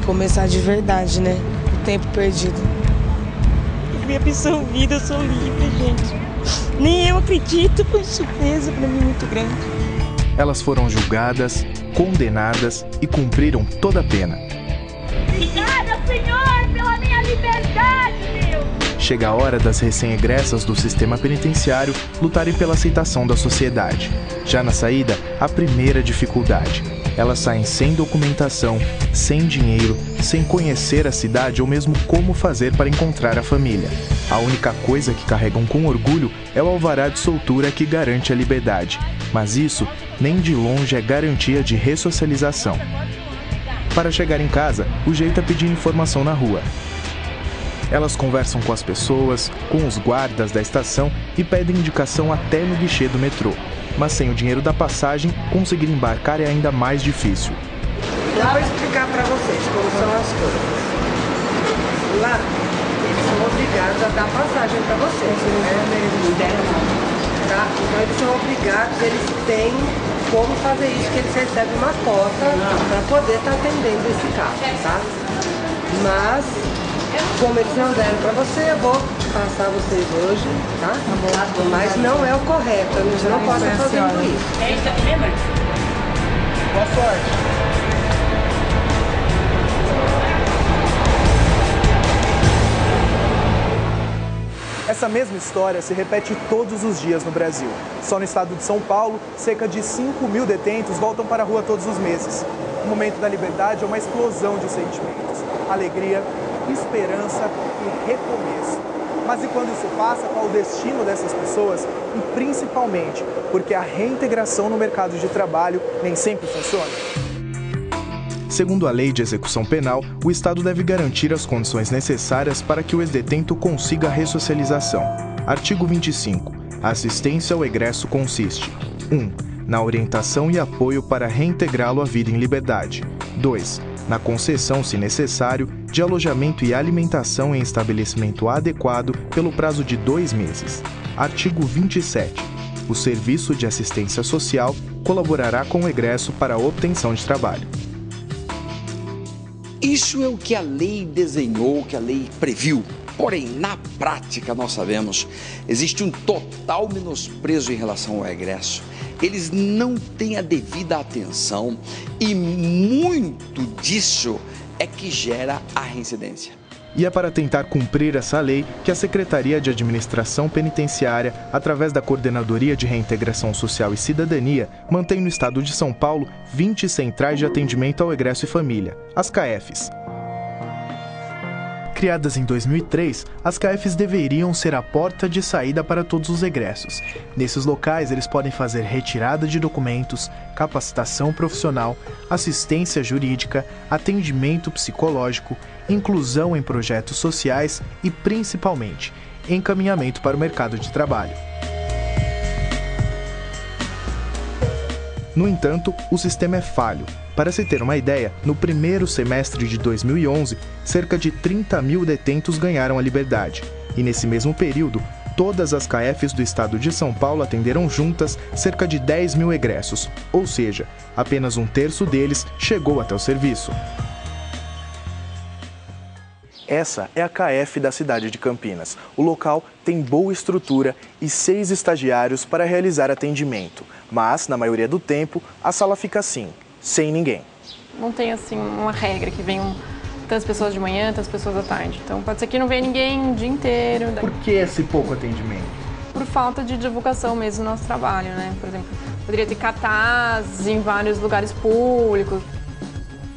recomeçar de verdade, né? O tempo perdido. Minha missão vida, eu sou livre, gente. Nem eu acredito, foi surpresa para mim muito grande. Elas foram julgadas, condenadas e cumpriram toda a pena. Obrigada, Senhor, pela minha liberdade, Deus! Chega a hora das recém-egressas do sistema penitenciário lutarem pela aceitação da sociedade. Já na saída, a primeira dificuldade. Elas saem sem documentação, sem dinheiro, sem conhecer a cidade ou mesmo como fazer para encontrar a família. A única coisa que carregam com orgulho é o alvará de soltura que garante a liberdade. Mas isso, nem de longe, é garantia de ressocialização. Para chegar em casa, o jeito é pedir informação na rua. Elas conversam com as pessoas, com os guardas da estação e pedem indicação até no guichê do metrô. Mas sem o dinheiro da passagem, conseguir embarcar é ainda mais difícil. Eu vou explicar para vocês como são as coisas. Lá, eles são obrigados a dar passagem para vocês, né? Tá? Então eles são obrigados, eles têm como fazer isso, que eles recebem uma cota para poder estar atendendo esse carro, tá? Mas, como eles não deram para você, eu vou passar vocês hoje, tá? Mas não é o correto, a gente não pode fazer isso. É isso aqui mesmo? Boa sorte! Essa mesma história se repete todos os dias no Brasil. Só no estado de São Paulo, cerca de 5.000 detentos voltam para a rua todos os meses. O momento da liberdade é uma explosão de sentimentos. Alegria, esperança e recomeço. Mas e quando isso passa, qual o destino dessas pessoas? E principalmente, porque a reintegração no mercado de trabalho nem sempre funciona. Segundo a Lei de Execução Penal, o Estado deve garantir as condições necessárias para que o ex-detento consiga a ressocialização. Artigo 25. A assistência ao egresso consiste: 1. Na orientação e apoio para reintegrá-lo à vida em liberdade. 2. Na concessão, se necessário, de alojamento e alimentação em estabelecimento adequado pelo prazo de 2 meses. Artigo 27. O Serviço de Assistência Social colaborará com o egresso para a obtenção de trabalho. Isso é o que a lei desenhou, o que a lei previu. Porém, na prática, nós sabemos, existe um total menosprezo em relação ao egresso. Eles não têm a devida atenção e muito disso é que gera a reincidência. E é para tentar cumprir essa lei que a Secretaria de Administração Penitenciária, através da Coordenadoria de Reintegração Social e Cidadania, mantém no estado de São Paulo 20 centrais de atendimento ao egresso e família, as CAEFs. Criadas em 2003, as CAEFs deveriam ser a porta de saída para todos os egressos. Nesses locais, eles podem fazer retirada de documentos, capacitação profissional, assistência jurídica, atendimento psicológico, inclusão em projetos sociais e, principalmente, encaminhamento para o mercado de trabalho. No entanto, o sistema é falho. Para se ter uma ideia, no primeiro semestre de 2011, cerca de 30.000 detentos ganharam a liberdade. E nesse mesmo período, todas as CAEFs do estado de São Paulo atenderam juntas cerca de 10.000 egressos, ou seja, apenas 1/3 deles chegou até o serviço. Essa é a CAEF da cidade de Campinas. O local tem boa estrutura e 6 estagiários para realizar atendimento. Mas, na maioria do tempo, a sala fica assim, sem ninguém. Não tem assim uma regra que venham tantas pessoas de manhã, tantas pessoas à tarde. Então pode ser que não venha ninguém o dia inteiro. Por que esse pouco atendimento? Por falta de divulgação mesmo do nosso trabalho, né? Por exemplo, poderia ter cartazes em vários lugares públicos.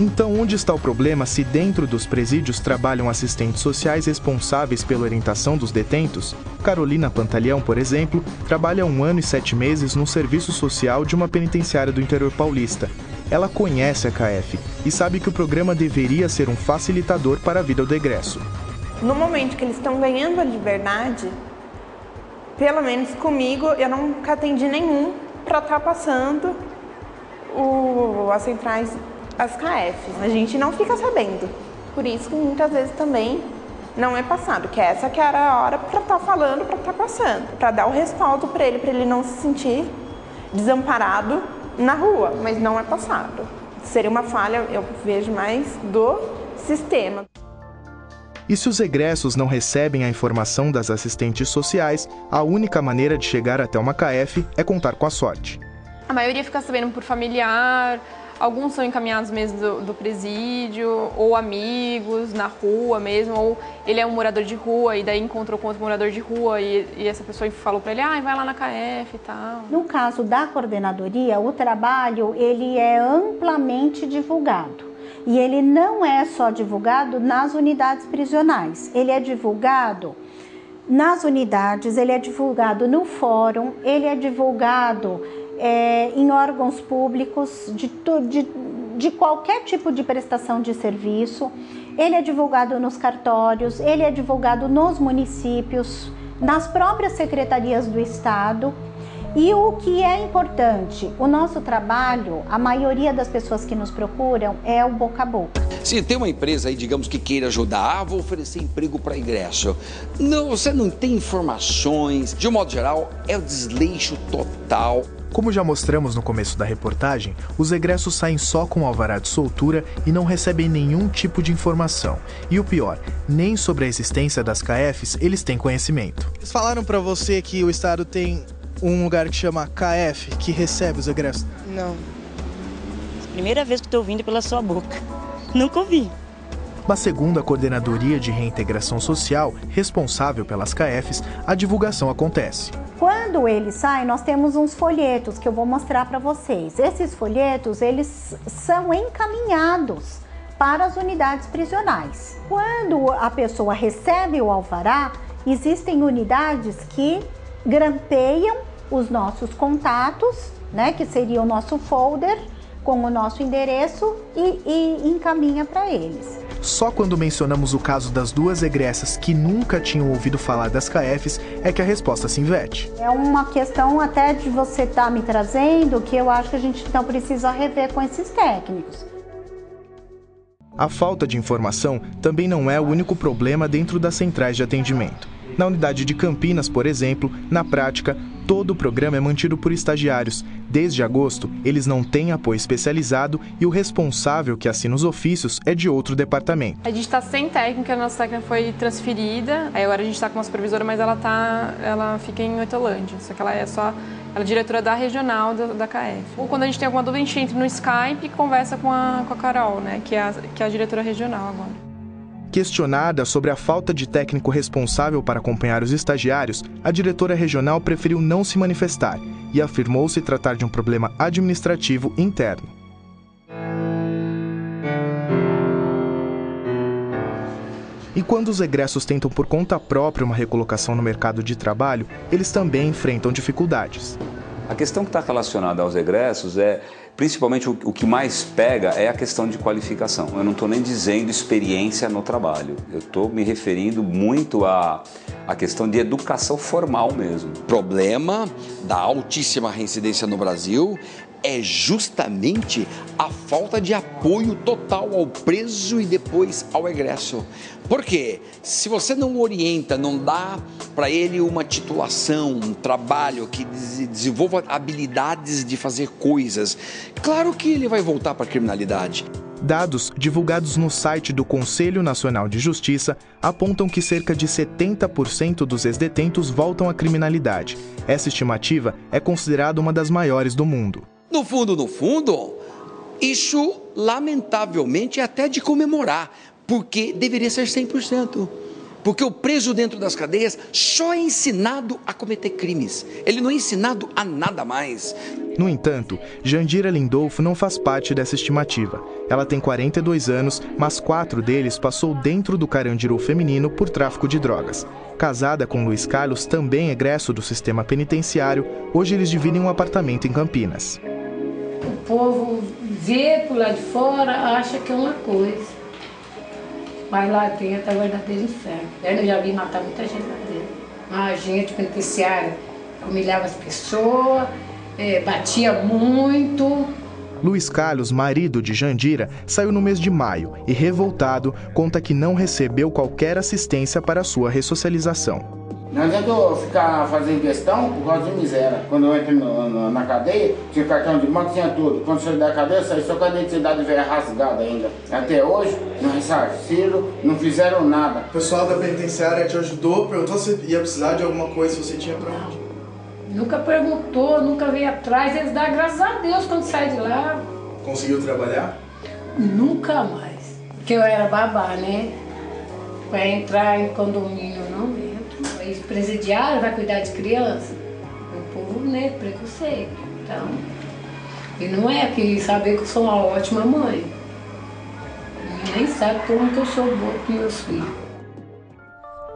Então, onde está o problema se dentro dos presídios trabalham assistentes sociais responsáveis pela orientação dos detentos? Carolina Pantaleão, por exemplo, trabalha há 1 ano e 7 meses no serviço social de uma penitenciária do interior paulista. Ela conhece a CAEF e sabe que o programa deveria ser um facilitador para a vida do egresso. No momento que eles estão ganhando a liberdade, pelo menos comigo, eu nunca atendi nenhum para estar passando as centrais, as CAEFs. A gente não fica sabendo. Por isso que muitas vezes também não é passado, que essa que era a hora para estar falando, para estar passando, para dar o respaldo para ele não se sentir desamparado na rua, mas não é passado. Seria uma falha, eu vejo mais do sistema. E se os egressos não recebem a informação das assistentes sociais, a única maneira de chegar até uma CAEF é contar com a sorte. A maioria fica sabendo por familiar, alguns são encaminhados mesmo do presídio, ou amigos, na rua mesmo, ou ele é um morador de rua e daí encontrou com outro morador de rua e essa pessoa falou para ele, vai lá na CAEF e tal. No caso da coordenadoria, o trabalho ele é amplamente divulgado. E ele não é só divulgado nas unidades prisionais, ele é divulgado nas unidades, ele é divulgado no fórum, ele é divulgado em órgãos públicos de qualquer tipo de prestação de serviço, ele é divulgado nos cartórios, ele é divulgado nos municípios, nas próprias secretarias do Estado. E o que é importante, o nosso trabalho, a maioria das pessoas que nos procuram é o boca a boca. Se tem uma empresa aí, digamos, que queira ajudar, vou oferecer emprego para egresso. Não, você não tem informações. De um modo geral, é o desleixo total. Como já mostramos no começo da reportagem, os egressos saem só com o alvará de soltura e não recebem nenhum tipo de informação. E o pior, nem sobre a existência das CAEFs eles têm conhecimento. Eles falaram para você que o Estado tem um lugar que chama CAEF, que recebe os egressos? Não. Primeira vez que estou ouvindo pela sua boca. Nunca ouvi. Mas segundo a Coordenadoria de Reintegração Social, responsável pelas CAEFs, a divulgação acontece. Quando ele sai, nós temos uns folhetos que eu vou mostrar para vocês. Esses folhetos, eles são encaminhados para as unidades prisionais. Quando a pessoa recebe o alvará, existem unidades que grampeiam os nossos contatos, né, que seria o nosso folder com o nosso endereço e encaminha para eles. Só quando mencionamos o caso das duas egressas que nunca tinham ouvido falar das CAEFs é que a resposta se inverte. É uma questão até de você estar me trazendo que eu acho que a gente então precisa rever com esses técnicos. A falta de informação também não é o único problema dentro das centrais de atendimento. Na unidade de Campinas, por exemplo, na prática, todo o programa é mantido por estagiários. Desde agosto, eles não têm apoio especializado e o responsável que assina os ofícios é de outro departamento. A gente está sem técnica, a nossa técnica foi transferida, aí agora a gente está com uma supervisora, mas ela fica em Hortolândia, só que ela é diretora da regional da CAEF. Ou quando a gente tem alguma dúvida, a gente entra no Skype e conversa com a Carol, né, que é a diretora regional agora. Questionada sobre a falta de técnico responsável para acompanhar os estagiários, a diretora regional preferiu não se manifestar e afirmou se tratar de um problema administrativo interno. E quando os egressos tentam por conta própria uma recolocação no mercado de trabalho, eles também enfrentam dificuldades. A questão que está relacionada aos egressos principalmente o que mais pega é a questão de qualificação. Eu não estou nem dizendo experiência no trabalho, eu estou me referindo muito à questão de educação formal mesmo. O problema da altíssima reincidência no Brasil é justamente a falta de apoio total ao preso e depois ao egresso. Por quê? Se você não orienta, não dá para ele uma titulação, um trabalho que desenvolva habilidades de fazer coisas, claro que ele vai voltar para a criminalidade. Dados divulgados no site do Conselho Nacional de Justiça apontam que cerca de 70% dos ex-detentos voltam à criminalidade. Essa estimativa é considerada uma das maiores do mundo. No fundo, isso lamentavelmente é até de comemorar, porque deveria ser 100%. Porque o preso dentro das cadeias só é ensinado a cometer crimes. Ele não é ensinado a nada mais. No entanto, Jandira Lindolfo não faz parte dessa estimativa. Ela tem 42 anos, mas 4 deles passou dentro do Carandiru feminino por tráfico de drogas. Casada com Luiz Carlos, também egresso do sistema penitenciário, hoje eles dividem um apartamento em Campinas. O povo vê por lá de fora, acha que é uma coisa, mas lá dentro é o verdadeiro inferno. Eu já vi matar muita gente lá dentro. A agente penitenciária humilhava as pessoas, batia muito. Luiz Carlos, marido de Jandira, saiu no mês de maio e, revoltado, conta que não recebeu qualquer assistência para sua ressocialização. Não adianta eu ficar fazendo questão por causa de miséria. Quando eu entro na cadeia, tinha cartão de banco, tinha tudo. Quando saí da cadeia, saí só com a identidade velha rasgada ainda. Até hoje, não ressarciram, não fizeram nada. O pessoal da penitenciária te ajudou, perguntou se ia precisar de alguma coisa, se você tinha pra onde? Nunca perguntou, nunca veio atrás. Eles dão graças a Deus quando sai de lá. Conseguiu trabalhar? Nunca mais. Porque eu era babá, né? Para entrar em condomínio eu não entro. Aí presidiário vai cuidar de criança. O povo, né, preconceito. Então, e não é que saber que eu sou uma ótima mãe. E nem sabe como que eu sou boa com meus filhos.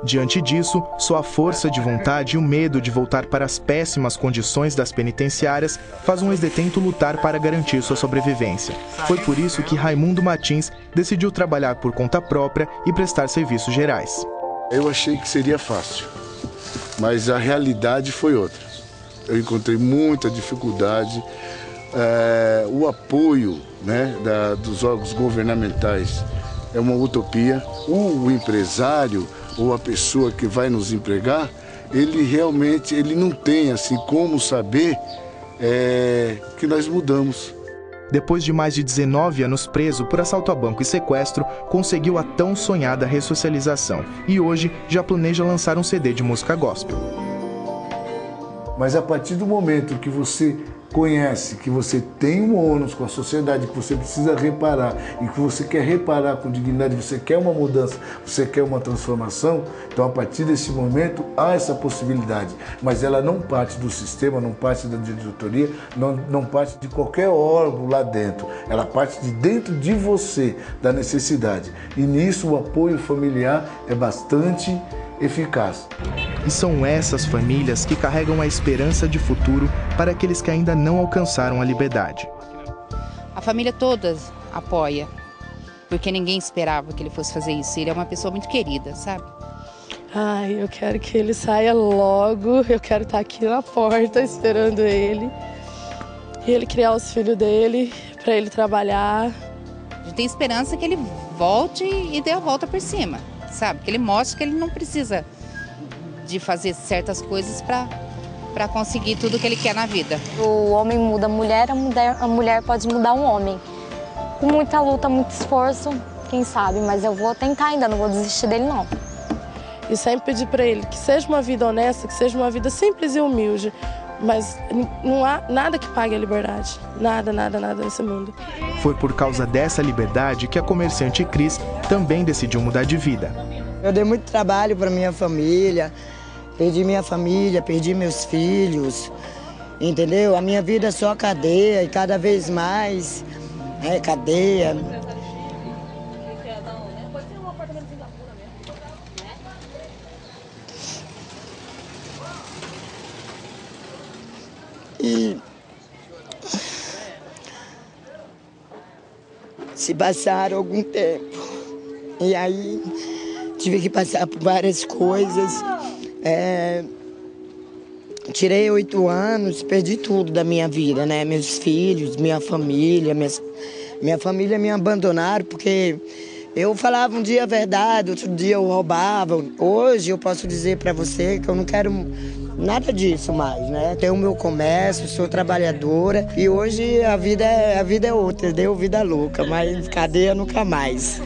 Diante disso, só a força de vontade e o medo de voltar para as péssimas condições das penitenciárias faz um ex-detento lutar para garantir sua sobrevivência. Foi por isso que Raimundo Martins decidiu trabalhar por conta própria e prestar serviços gerais. Eu achei que seria fácil, mas a realidade foi outra. Eu encontrei muita dificuldade, o apoio, né, dos órgãos governamentais é uma utopia. O empresário ou a pessoa que vai nos empregar, ele realmente não tem assim como saber que nós mudamos. Depois de mais de 19 anos preso por assalto a banco e sequestro, conseguiu a tão sonhada ressocialização e hoje já planeja lançar um CD de música gospel. Mas a partir do momento que você conhece que você tem um ônus com a sociedade, que você precisa reparar e que você quer reparar com dignidade, você quer uma mudança, você quer uma transformação, então a partir desse momento há essa possibilidade, mas ela não parte do sistema, não parte da diretoria, não parte de qualquer órgão lá dentro, ela parte de dentro de você, da necessidade, e nisso o apoio familiar é bastante eficaz. E são essas famílias que carregam a esperança de futuro para aqueles que ainda não alcançaram a liberdade. A família toda apoia, porque ninguém esperava que ele fosse fazer isso. Ele é uma pessoa muito querida, sabe? Ai, eu quero que ele saia logo, eu quero estar aqui na porta esperando ele. E ele criar os filhos dele, para ele trabalhar. A gente tem esperança que ele volte e dê a volta por cima, sabe? Que ele mostre que ele não precisa de fazer certas coisas para conseguir tudo que ele quer na vida. O homem muda a mulher pode mudar um homem. Com muita luta, muito esforço, quem sabe, mas eu vou tentar ainda, não vou desistir dele não. E sempre pedir para ele que seja uma vida honesta, que seja uma vida simples e humilde, mas não há nada que pague a liberdade, nada nesse mundo. Foi por causa dessa liberdade que a comerciante Cris também decidiu mudar de vida. Eu dei muito trabalho para minha família, perdi meus filhos, entendeu? A minha vida é só cadeia e cada vez mais cadeia. E se passaram algum tempo, e aí tive que passar por várias coisas, tirei 8 anos, perdi tudo da minha vida, né? Meus filhos, minha família, minha família me abandonaram porque eu falava um dia a verdade, outro dia eu roubava. Hoje eu posso dizer para você que eu não quero nada disso mais, né? Tenho o meu comércio, sou trabalhadora e hoje a vida é outra, deu vida louca, mas cadeia nunca mais.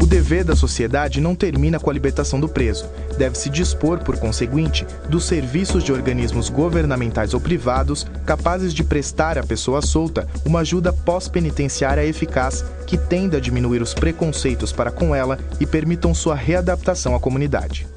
O dever da sociedade não termina com a libertação do preso. Deve-se dispor, por conseguinte, dos serviços de organismos governamentais ou privados capazes de prestar à pessoa solta uma ajuda pós-penitenciária eficaz que tenda a diminuir os preconceitos para com ela e permitam sua readaptação à comunidade.